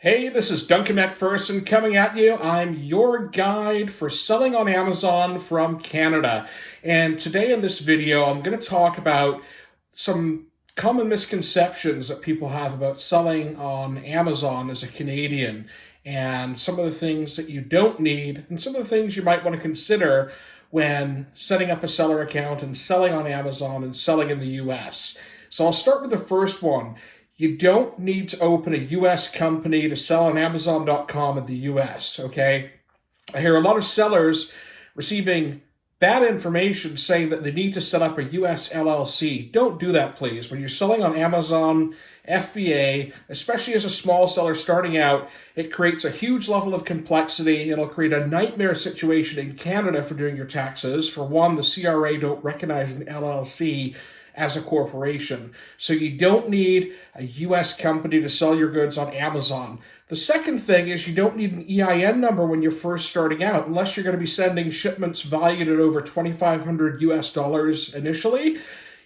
Hey, this is Duncan McPherson coming at you. I'm your guide for selling on Amazon from Canada. And today in this video, I'm going to talk about some common misconceptions that people have about selling on Amazon as a Canadian, and some of the things that you don't need, and some of the things you might want to consider when setting up a seller account and selling on Amazon and selling in the US. So I'll start with the first one. You don't need to open a US company to sell on Amazon.com in the US, okay? I hear a lot of sellers receiving bad information saying that they need to set up a US LLC. Don't do that, please. When you're selling on Amazon, FBA, especially as a small seller starting out, it creates a huge level of complexity. It'll create a nightmare situation in Canada for doing your taxes. For one, the CRA don't recognize an LLC as a corporation. So you don't need a US company to sell your goods on Amazon. The second thing is you don't need an EIN number when you're first starting out, unless you're going to be sending shipments valued at over $2,500 US initially.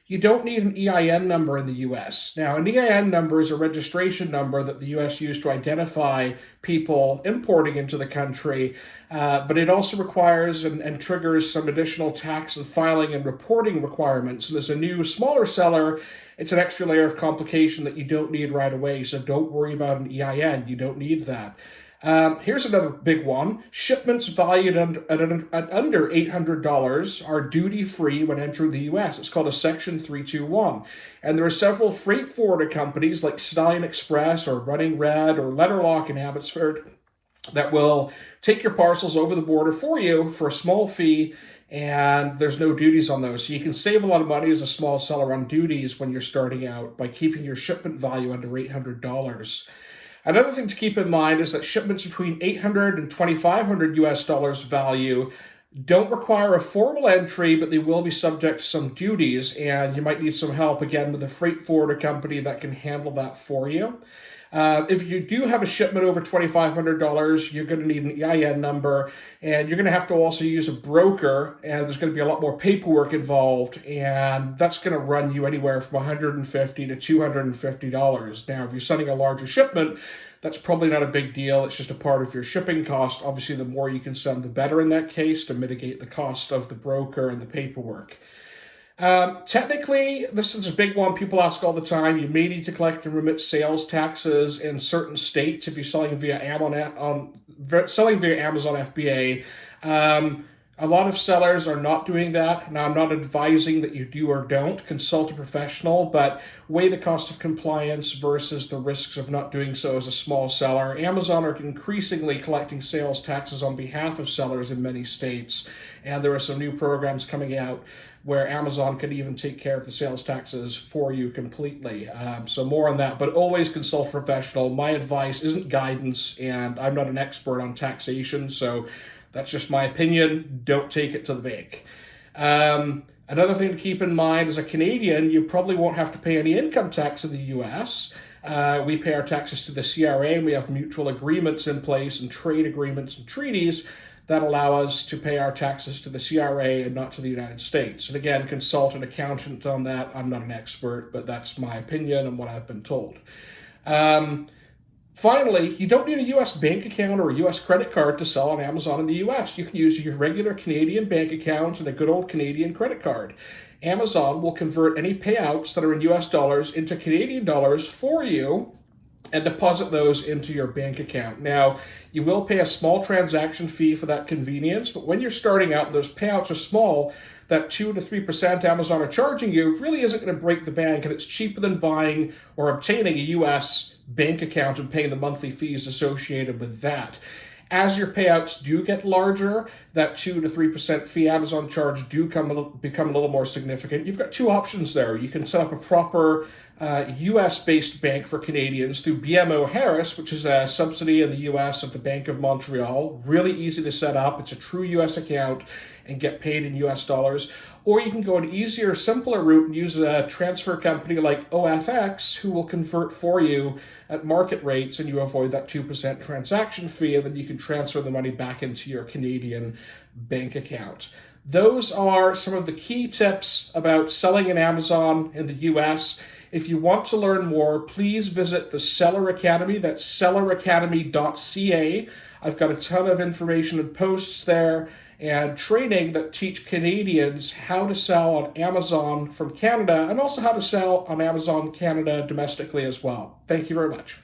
You don't need an EIN number in the US. Now, an EIN number is a registration number that the US used to identify people importing into the country, but it also requires and triggers some additional tax and filing and reporting requirements. And as a new, smaller seller, it's an extra layer of complication that you don't need right away, so don't worry about an EIN. You don't need that. Here's another big one. Shipments valued at under $800 are duty-free when entering the U.S. It's called a Section 321. And there are several freight forwarder companies like Stallion Express or Running Red or Letterlock in Abbotsford that will take your parcels over the border for you for a small fee, and there's no duties on those. So you can save a lot of money as a small seller on duties when you're starting out by keeping your shipment value under $800. Another thing to keep in mind is that shipments between $800 and $2,500 US value don't require a formal entry, but they will be subject to some duties, and you might need some help again with a freight forwarder company that can handle that for you. If you do have a shipment over $2,500, you're going to need an EIN number, and you're going to have to also use a broker, and there's going to be a lot more paperwork involved, and that's going to run you anywhere from $150 to $250. Now, if you're sending a larger shipment, that's probably not a big deal. It's just a part of your shipping cost. Obviously, the more you can send, the better in that case to mitigate the cost of the broker and the paperwork. Technically, this is a big one people ask all the time. You may need to collect and remit sales taxes in certain states if you're selling via Amazon FBA. A lot of sellers are not doing that. Now, I'm not advising that you do or don't. Consult a professional, but weigh the cost of compliance versus the risks of not doing so as a small seller. Amazon are increasingly collecting sales taxes on behalf of sellers in many states, and there are some new programs coming out where Amazon could even take care of the sales taxes for you completely. So more on that, but always consult a professional. My advice isn't guidance, and I'm not an expert on taxation, so that's just my opinion. Don't take it to the bank. Another thing to keep in mind, as a Canadian, you probably won't have to pay any income tax in the US. We pay our taxes to the CRA, and we have mutual agreements in place and trade agreements and treaties that allow us to pay our taxes to the CRA and not to the United States. And again, consult an accountant on that. I'm not an expert, but that's my opinion and what I've been told. Finally, you don't need a US bank account or a US credit card to sell on Amazon in the US. You can use your regular Canadian bank account and a good old Canadian credit card. Amazon will convert any payouts that are in US dollars into Canadian dollars for you and deposit those into your bank account. Now, you will pay a small transaction fee for that convenience, but when you're starting out and those payouts are small, that 2 to 3% Amazon are charging you really isn't going to break the bank, and it's cheaper than buying or obtaining a US bank account and paying the monthly fees associated with that. As your payouts do get larger, that 2 to 3% fee Amazon charge do become a little more significant. You've got two options there. You can set up a proper US-based bank for Canadians through BMO Harris, which is a subsidy in the US of the Bank of Montreal. Really easy to set up. It's a true US account and get paid in US dollars. Or you can go an easier, simpler route and use a transfer company like OFX, who will convert for you at market rates, and you avoid that 2% transaction fee, and then you can transfer the money back into your Canadian bank account. Those are some of the key tips about selling in Amazon in the US. If you want to learn more, please visit the Seller Academy. That's selleracademy.ca. I've got a ton of information and posts there and training that teach Canadians how to sell on Amazon from Canada and also how to sell on Amazon Canada domestically as well. Thank you very much.